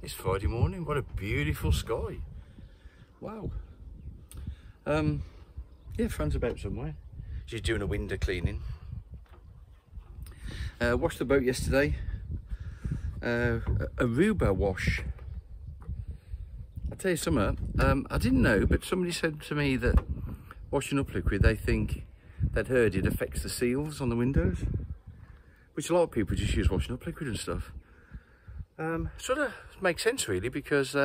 it's Friday morning. What a beautiful sky. Wow. Yeah, Fran's about somewhere. She's doing a window cleaning. Washed the boat yesterday. Aruba wash. I'll tell you something, I didn't know, but somebody said to me that washing up liquid, they'd heard it affects the seals on the windows, which a lot of people just use washing up liquid and stuff. Sort of makes sense really, because you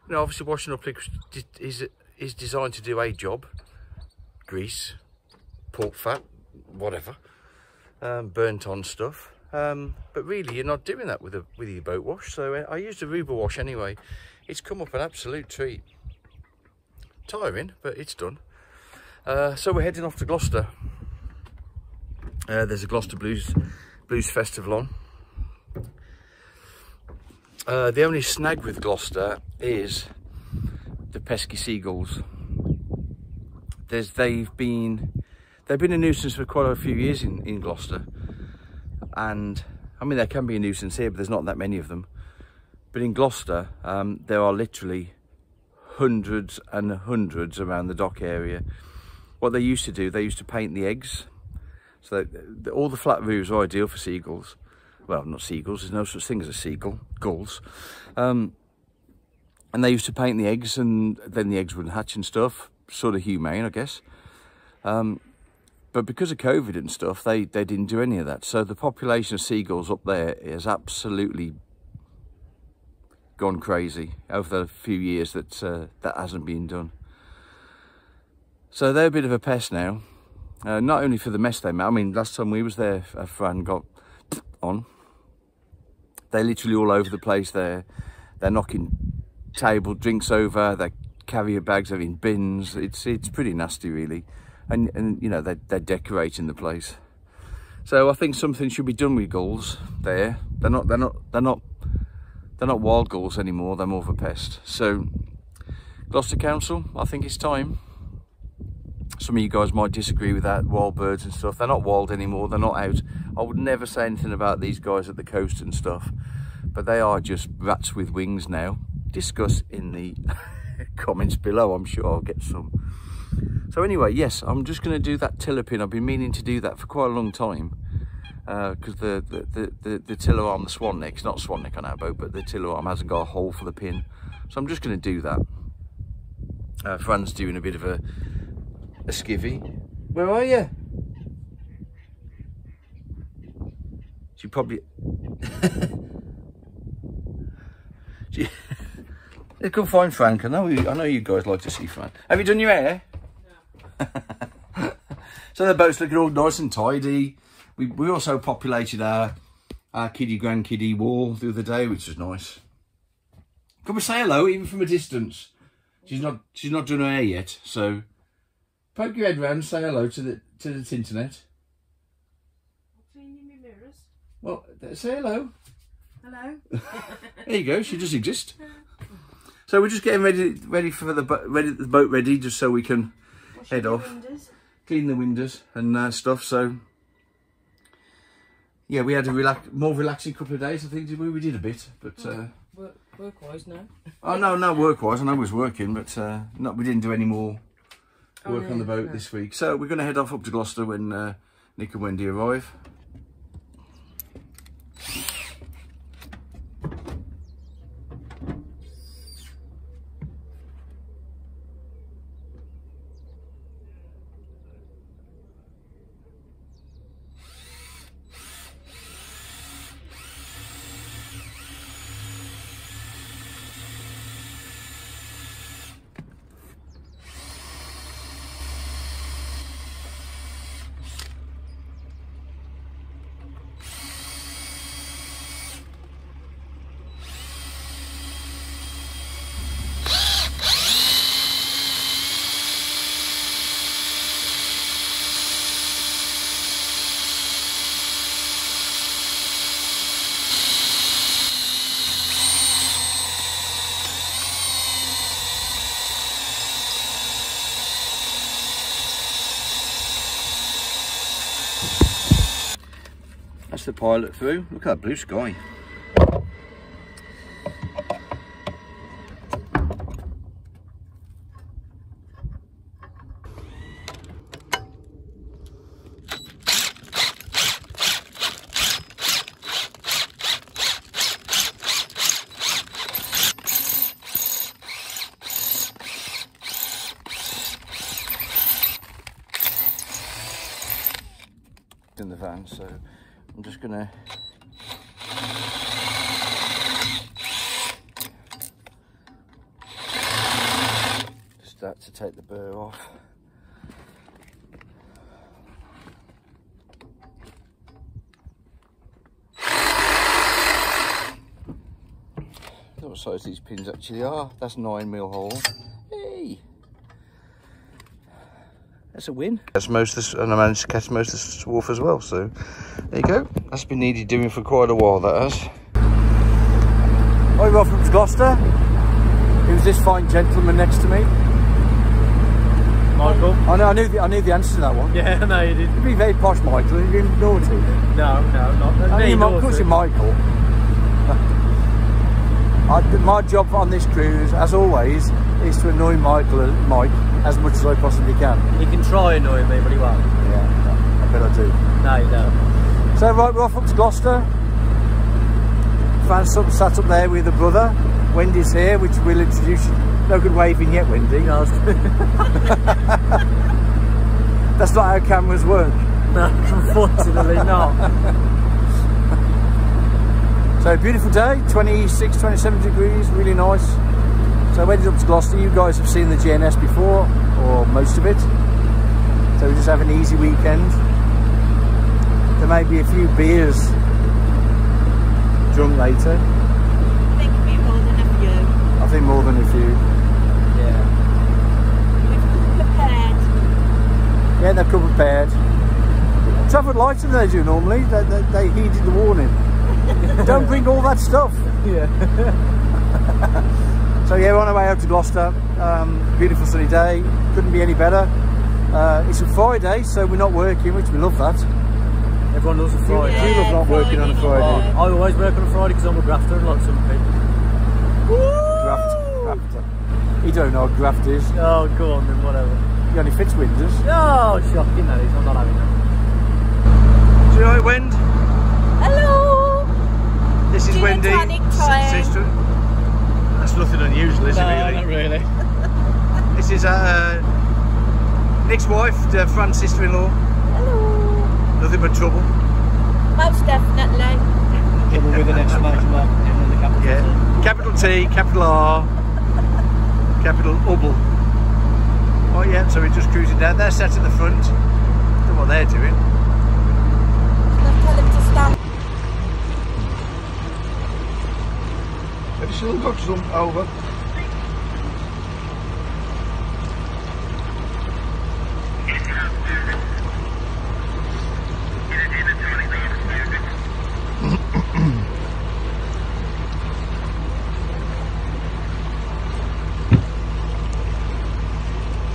know, obviously washing up liquid is designed to do a job: grease, pork fat, whatever, burnt on stuff. But really you're not doing that with your boat wash. So I used a Aruba wash anyway. It's come up an absolute treat. Tiring, but it's done. So we're heading off to Gloucester. There's a Gloucester Blues Festival on. The only snag with Gloucester is the pesky seagulls. They've been a nuisance for quite a few years in Gloucester. And I mean, there can be a nuisance here, but there's not that many of them. But in Gloucester, there are literally hundreds and hundreds around the dock area. What they used to do, they used to paint the eggs. So all the flat roofs are ideal for seagulls. Well, not seagulls, there's no such thing as a seagull, gulls. And they used to paint the eggs, and then the eggs wouldn't hatch and stuff. Sort of humane, I guess. But because of COVID and stuff, they didn't do any of that. So the population of seagulls up there is absolutely gone crazy over the few years that that hasn't been done. So they're a bit of a pest now. Not only for the mess they make. I mean, last time we was there, a Fran got on. They're literally all over the place. They're knocking table drinks over. Their carrier bags are in bins. It's pretty nasty, really. And you know, they're decorating the place. So I think something should be done with gulls there. They're not wild gulls anymore. They're more of a pest. So Gloucester Council, I think it's time. Some of you guys might disagree with that. Wild birds and stuff, they're not wild anymore. They're not out. I would never say anything about these guys at the coast and stuff, but they are just rats with wings now. Discuss in the comments below. I'm sure I'll get some. So anyway, yes, I'm just going to do that tiller pin. I've been meaning to do that for quite a long time, because the tiller arm, the swan neck, it's not swan neck on our boat, but the tiller arm hasn't got a hole for the pin. So I'm just going to do that. Fran's doing a bit of a skivvy. Where are you? She probably... Come find Frank. I know you guys like to see Frank. Have you done your hair? No. So the boat's looking all nice and tidy. We also populated our kiddie grandkiddie wall the other day, which was nice. Come and say hello, even from a distance. She's not done her hair yet, so poke your head round and say hello to the internet. I'm cleaning my mirrors. Well, say hello. Hello. There you go. She does exist. So we're just getting ready for the boat ready, just so we can head off, clean the windows and stuff. So yeah, we had a more relaxing couple of days. I think we did a bit, but work-wise, no. Oh no, work-wise. I know I was working, but we didn't do any more work on the boat this week. So we're going to head off up to Gloucester when Nick and Wendy arrive. That's the pilot through. Look at that blue sky. in the van, so I'm just gonna start to take the burr off. Look what size these pins actually are. That's 9mm hole. Hey, that's a win. That's most of this, and I managed to catch most of this dwarf as well. So there you go. That's been needed doing for quite a while. That has. Hi, Rob from Gloucester. Who's this fine gentleman next to me? Michael? I knew the answer to that one. Yeah, no, you didn't. You'd be very posh, Michael. You'd be naughty. No, not. Of course, you're Michael. My job on this cruise, as always, is to annoy Mike as much as I possibly can. He can try annoying me, but he won't. Yeah, I bet I do. No, you don't. So right, we're off up to Gloucester. Found something sat up there with a brother. Wendy's here, which we'll introduce you. No good waving yet, Wendy. No. That's not how cameras work. No, unfortunately not. So beautiful day, 26, 27 degrees, really nice. So we're headed up to Gloucester. You guys have seen the GNS before, or most of it. So we just have an easy weekend. There may be a few beers drunk later. I think it'll be more than a few. I think more than a few. Yeah. We've come prepared. Yeah, they've come prepared. Traffic lights than they do normally. They heeded the warning. Don't bring all that stuff. Yeah. So yeah, we're on our way out to Gloucester. Beautiful sunny day. Couldn't be any better. It's a Friday, so we're not working, which we love that. Everyone loves a Friday. You love not working on a Friday. I always work on a Friday because I'm a grafter, like some people. Grafter. You don't know what graft is. Oh, go on then, whatever. You only fits windows. Oh, shocking that is. I'm not having that. Do you know it, Wend? Hello. This is Gin and Wendy. tonic time. Sister. That's nothing unusual, is it really? Not really. This is Nick's wife, Fran's sister-in-law. Hello. Nothing but trouble. Most definitely. Trouble with an exclamation mark and the capital Yeah. Capital T, capital R, capital Ubble. Oh yeah, so we're just cruising down. They're sat at the front. I don't know what they're doing. Let's tell him to stand. Have you still got some over?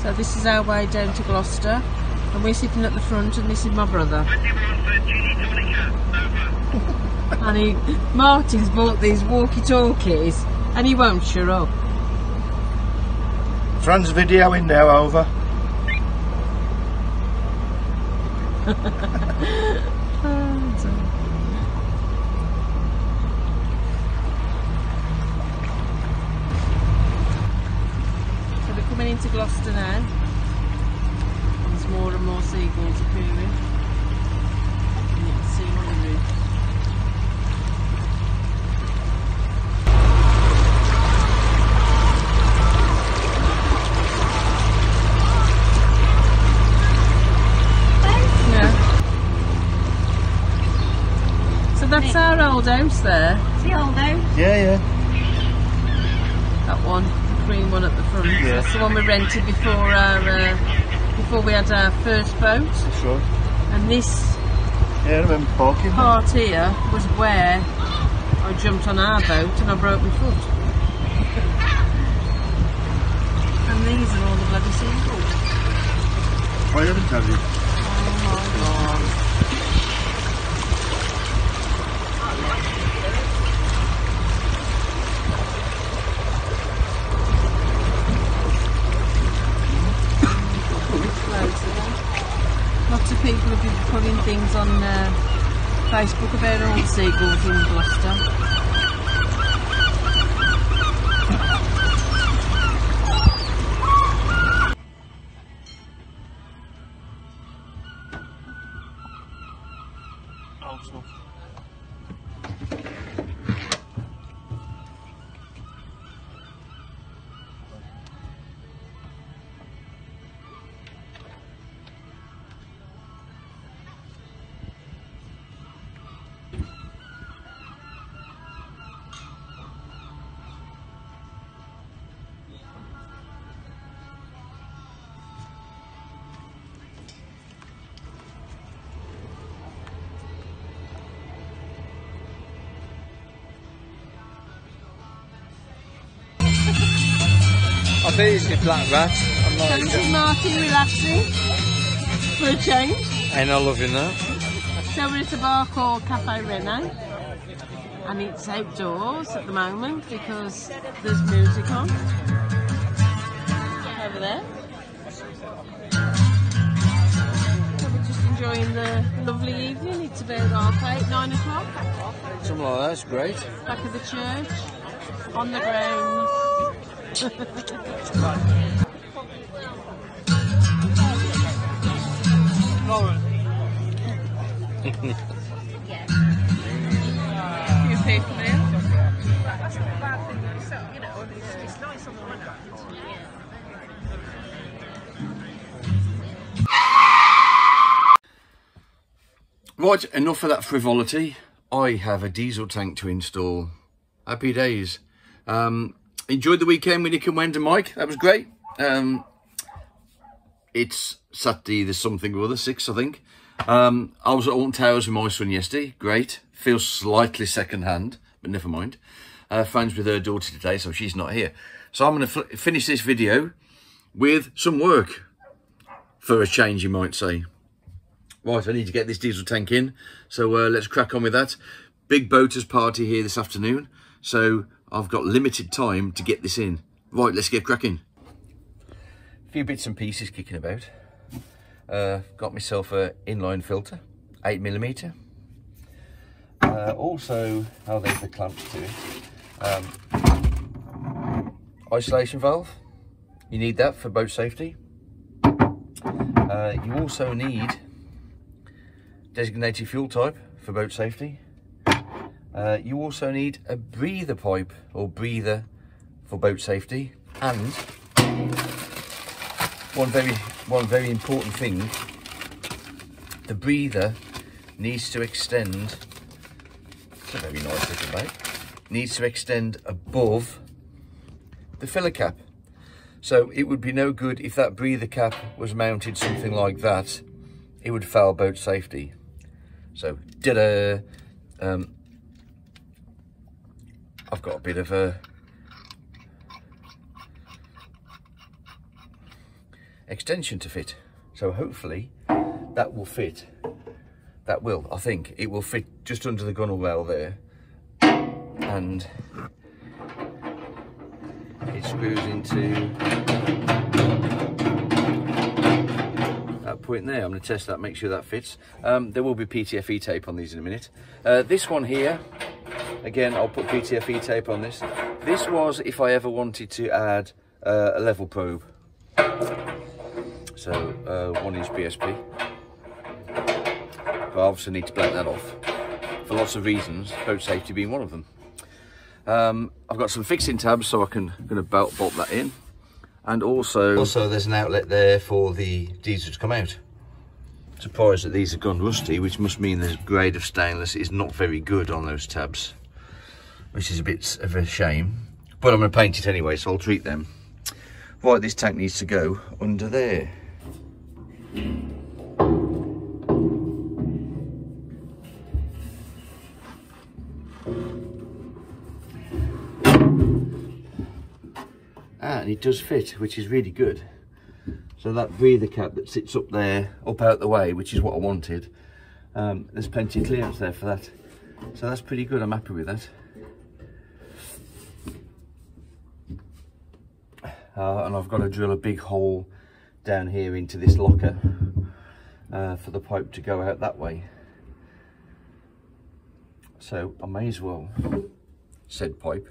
So this is our way down to Gloucester, and we're sitting at the front, and this is my brother. And Martin's bought these walkie-talkies, and he won't shut up. Fran's videoing now, over. So we're coming into Gloucester now. There's more and more seagulls appearing. And you can see them on the roof. So that's our old house there. See old house? Yeah. That one, the green one at the front. Yeah. That's the one we rented before we had our first boat. That's right. And this Yeah, I remember parking. part here was where I jumped on our boat and I broke my foot. And these are all the bloody seagulls. I haven't told you. Oh my god. Lots of people have been putting things on Facebook about all the seagulls in Gloucester. I think it's the black rat. I'm not So this is Martin relaxing for a change. Ain't I loving that? So we're at a bar called Cafe Rene, and it's outdoors at the moment because there's music on over there. So we're just enjoying the lovely evening. It's about 8, 9 o'clock. Something like that, that's great. Back of the church, on the grounds. Few people here. Right, enough of that frivolity. I have a diesel tank to install. Happy days. Enjoyed the weekend with Nick and Wendy and Mike. That was great. It's Saturday, there's something or other, 6 I think. I was at Alton Towers with my son yesterday. Great. Feels slightly second hand, but never mind. Friends with her daughter today, so she's not here. So I'm going to finish this video with some work. For a change, you might say. Right, I need to get this diesel tank in. So let's crack on with that. Big boaters party here this afternoon. So I've got limited time to get this in. Right, let's get cracking. A few bits and pieces kicking about. Got myself an inline filter, 8mm. Also, oh, there's the clamps to it. Isolation valve. You need that for boat safety. You also need designated fuel type for boat safety. You also need a breather pipe or breather for boat safety, and one very important thing, the breather needs to extend. It's a very nice little bag. Needs to extend above the filler cap. So it would be no good if that breather cap was mounted something like that. It would fail boat safety. So, ta-da! I've got a bit of a extension to fit. So hopefully that will fit. That will, I think. It will fit just under the gunnel rail there. And it screws into that point there. I'm going to test that, make sure that fits. There will be PTFE tape on these in a minute. This one here, again, I'll put PTFE tape on this. This was if I ever wanted to add a level probe. So 1-inch BSP. But I obviously need to blank that off for lots of reasons, boat safety being one of them. I've got some fixing tabs, so I'm going to bolt that in. And also there's an outlet there for the diesel to come out. Surprised that these have gone rusty, which must mean the grade of stainless is not very good on those tabs, which is a bit of a shame. But I'm going to paint it anyway, so I'll treat them. Right, this tank needs to go under there. And it does fit, which is really good. So that breather cap that sits up there, up out the way, which is what I wanted, there's plenty of clearance there for that. So that's pretty good, I'm happy with that. And I've got to drill a big hole down here into this locker for the pipe to go out that way. So I may as well, said pipe,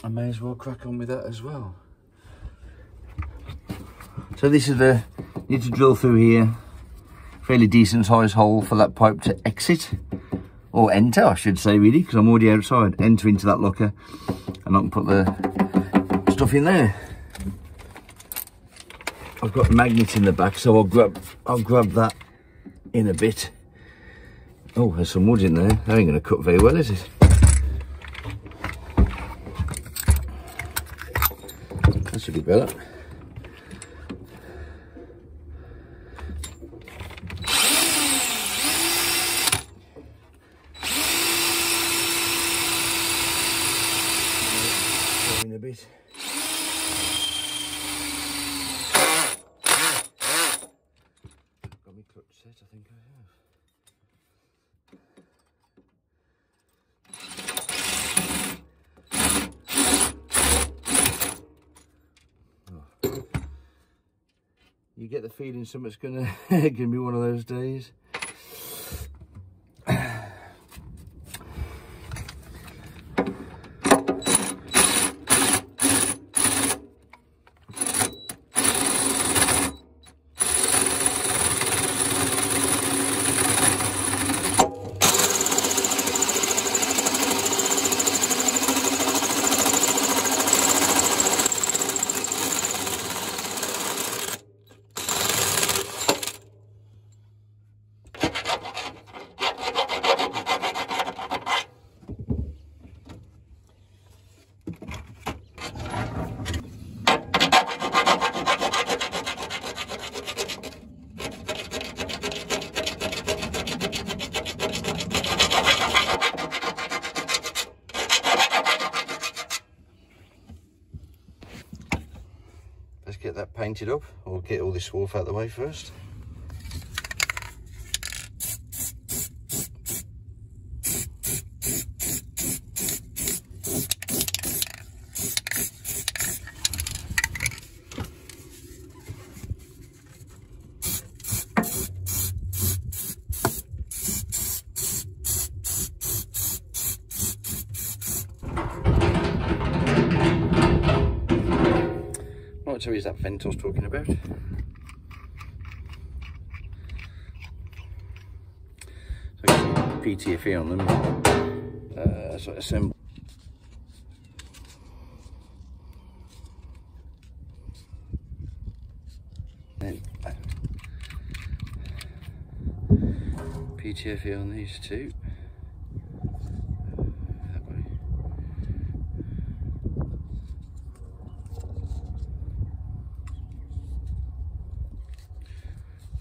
I may as well crack on with that as well. So this is the, need to drill through here, fairly decent sized hole for that pipe to exit, or enter I should say really, because I'm already outside. Enter into that locker, and I can put the stuff in there. I've got magnets in the back, so I'll grab that in a bit. Oh, there's some wood in there. That ain't going to cut very well, is it? That should be better. bit. Got me clutch set, I think I have. Oh. You get the feeling something's gonna be one of those days. Let's get that painted up, or get all this swarf out of the way first. Right, so here's that vent I was talking about. So I got PTFE on them, so I assemble. Then PTFE on these two.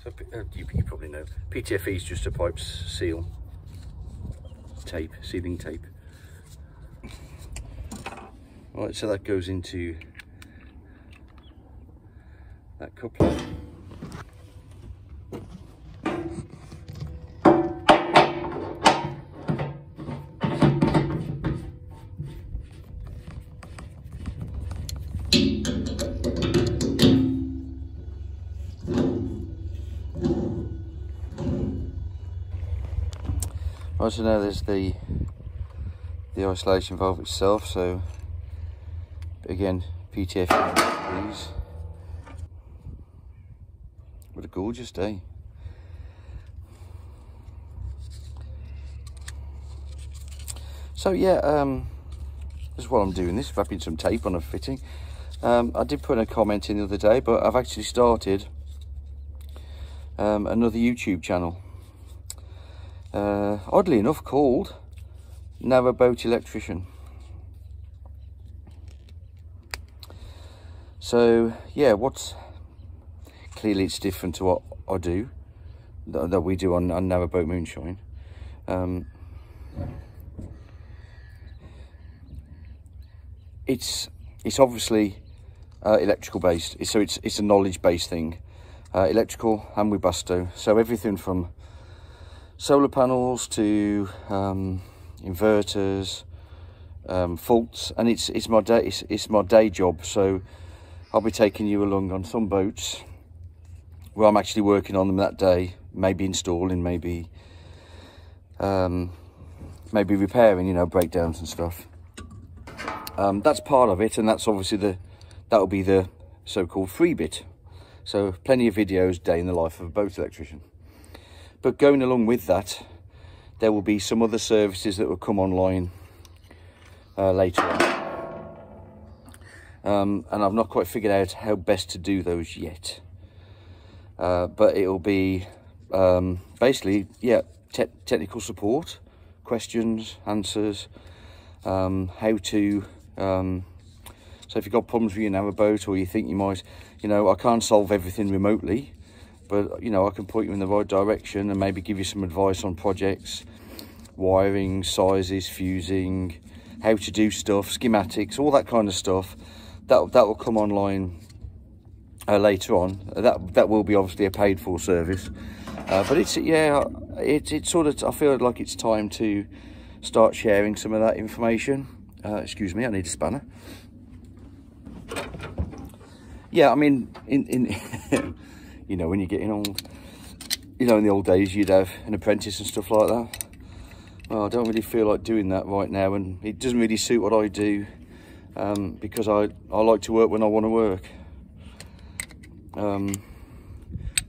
So, you probably know, PTFE is just a pipe seal tape, sealing tape. Right, so that goes into that coupler. Right, so now there's the isolation valve itself, so again PTFE these. What a gorgeous day. So yeah, this is what I'm doing, this wrapping some tape on a fitting. I did put a comment in the other day, but I've actually started another YouTube channel. Oddly enough called Narrowboat Electrician. So yeah, clearly it's different to what I do, that we do on Narrowboat Moonshine. It's obviously electrical based, so it's a knowledge based thing, electrical and with Busto, so everything from solar panels to inverters, faults, and it's my day job. So I'll be taking you along on some boats where I'm actually working on them that day, maybe installing, maybe repairing, you know, breakdowns and stuff. That's part of it, and that's obviously that'll be the so-called free bit. So plenty of videos, day in the life of a boat electrician. But going along with that, there will be some other services that will come online later on. And I've not quite figured out how best to do those yet. But it'll be basically, yeah, technical support, questions, answers, how to... so if you've got problems with your narrowboat, or you think you might, you know, I can't solve everything remotely, but, you know, I can point you in the right direction and maybe give you some advice on projects, wiring, sizes, fusing, how to do stuff, schematics, all that kind of stuff. That will come online later on. That will be obviously a paid for service, but it's sort of, I feel like it's time to start sharing some of that information. Excuse me, I need a spanner. Yeah, I mean, in you know, when you're getting old, you know, in the old days you'd have an apprentice and stuff like that. Well, I don't really feel like doing that right now, and it doesn't really suit what I do, because I like to work when I want to work. And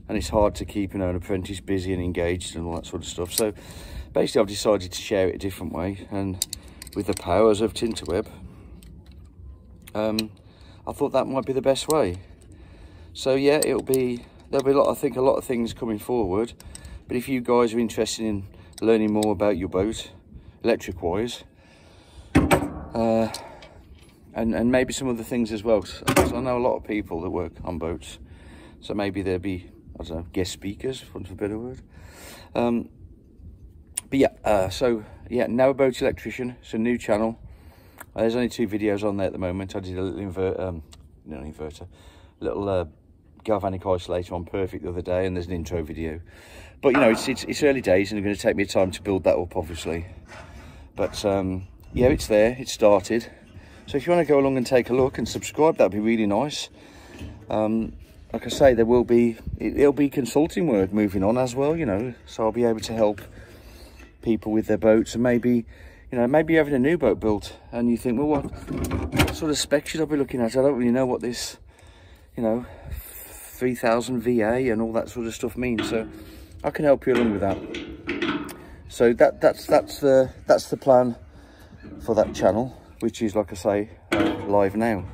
it's hard to keep, you know, an apprentice busy and engaged and all that sort of stuff. So basically I've decided to share it a different way, and with the powers of Tinterweb, I thought that might be the best way. So yeah, there'll be a lot of things coming forward, but if you guys are interested in learning more about your boat, electric wise, and maybe some other things as well, because I know a lot of people that work on boats, so maybe there'll be, I don't know, guest speakers, for want of a better word. But yeah, so yeah, Narrowboat Electrician. It's a new channel. There's only 2 videos on there at the moment. I did a little little galvanic isolator on Perfect the other day, and there's an intro video. But you know, it's early days, and it's going to take me time to build that up, obviously. But yeah, it's there. It started. So if you want to go along and take a look and subscribe, that'd be really nice. Like I say, it'll be consulting work moving on as well, you know. So I'll be able to help people with their boats, and maybe, you know, maybe you're having a new boat built and you think, well, what sort of spec should I be looking at? I don't really know what this, you know, 3000 VA and all that sort of stuff means. So I can help you along with that. So that's the plan for that channel, which is, like I say, live now.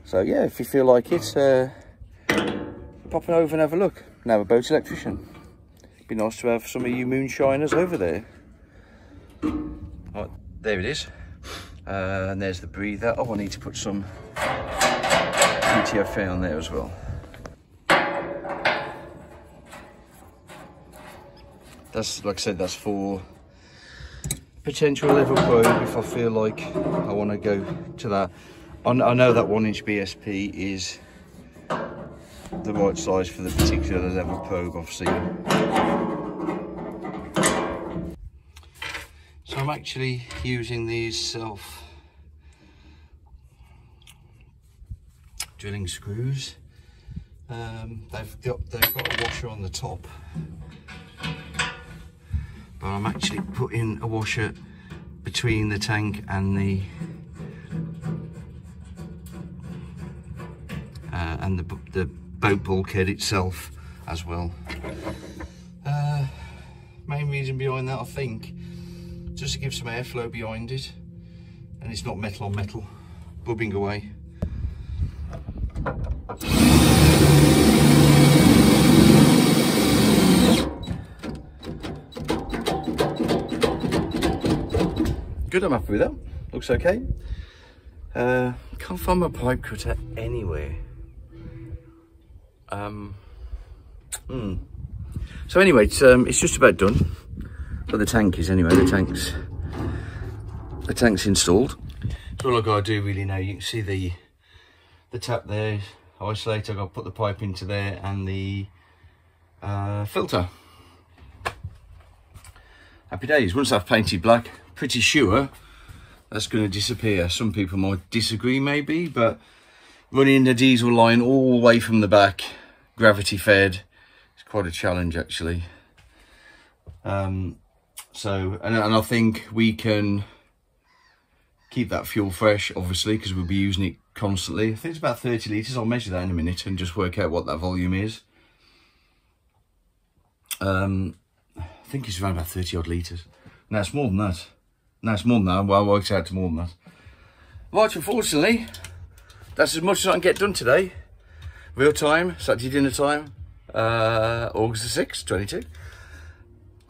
So yeah, if you feel like it, pop it over and have a look. Narrowboat Electrician. Be nice to have some of you moonshiners over there. Right, there it is. And there's the breather. Oh, I need to put some PTFA on there as well. That's, like I said, that's for potential level probe if I feel like I want to go to that. I know that 1-inch BSP is the right size for the particular level probe, obviously. So I'm actually using these self drilling screws. They've got a washer on the top, but I'm actually putting a washer between the tank and the boat bulkhead itself as well. Main reason behind that, I think, just to give some airflow behind it, and it's not metal on metal bubbing away. Good, I'm happy with that. Looks okay. Can't find my pipe cutter anywhere. So anyway, it's just about done. But the tank is, anyway. The tank's installed. So all I gotta do really now, you can see the tap there, isolator. I gotta put the pipe into there, and the filter. Happy days. Once I've painted black, pretty sure that's going to disappear. Some people might disagree, maybe, but running the diesel line all the way from the back, gravity fed, it's quite a challenge, actually. So I think we can keep that fuel fresh, obviously, because we'll be using it constantly. I think it's about 30 litres. I'll measure that in a minute and just work out what that volume is. I think it's around about 30 odd litres. No, it's more than that. No, it's more than that. Well, I worked out to more than that. Right, unfortunately, that's as much as I can get done today. Real time, Saturday dinner time, August the 6th, 22.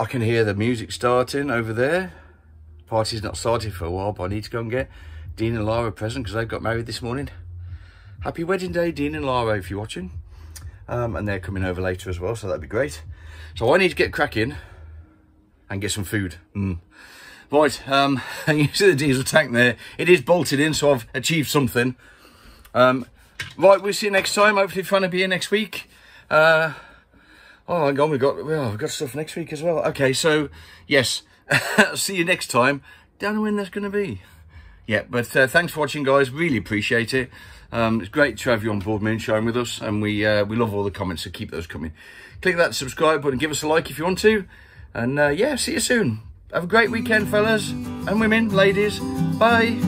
I can hear the music starting over there. Party's not started for a while, but I need to go and get Dean and Lara a present because they've got married this morning. Happy wedding day, Dean and Lara, if you're watching. And they're coming over later as well, so that'd be great. So I need to get cracking and get some food. Right, you see the diesel tank there. It is bolted in, so I've achieved something. Right, we'll see you next time. Hopefully fun to be here next week. Oh my God, we've got stuff next week as well. Okay, so yes, see you next time. Don't know when that's going to be. Yeah, but thanks for watching, guys. Really appreciate it. It's great to have you on board, me and sharing with us, and we love all the comments, so keep those coming. Click that subscribe button, give us a like if you want to, and yeah, see you soon. Have a great weekend, fellas and women, ladies. Bye.